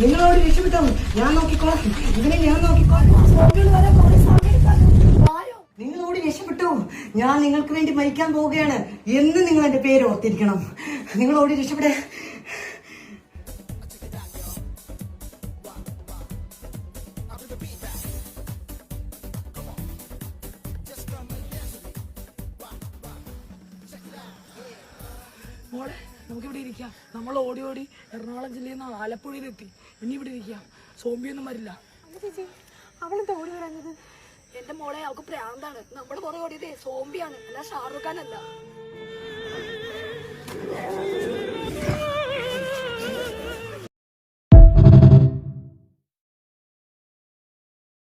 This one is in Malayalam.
നിങ്ങളോട് രക്ഷപ്പെട്ടോ, ഞാൻ നോക്കിക്കോളാം. ഇതിനെ ഞാൻ നോക്കിക്കോളാം. നിങ്ങളോട് രക്ഷപ്പെട്ടോ, ഞാൻ നിങ്ങൾക്ക് വേണ്ടി മരിക്കാൻ പോവുകയാണ് എന്ന് നിങ്ങൾ എന്റെ പേര് ഓർത്തിരിക്കണം. നിങ്ങളോട് രക്ഷപ്പെടേ. മോളെ നമുക്കിവിടെ ഇരിക്കാം. നമ്മൾ ഓടി ഓടി എറണാകുളം ജില്ലയിൽ നിന്ന് ആലപ്പുഴയിലെത്തി. ഇനി ഇവിടെ ഇരിക്കാം, സോംബിയൊന്നും വരില്ല. അവളെന്താ ഓടി വരാഞ്ഞത്? എന്റെ മോളെ അവൾക്ക് പ്രാന്താണ്. നമ്മുടെ പുറകെ ഓടിയതേ സോംബിയാണ്, അല്ല ഷാറുഖ് ഖാൻ അല്ല.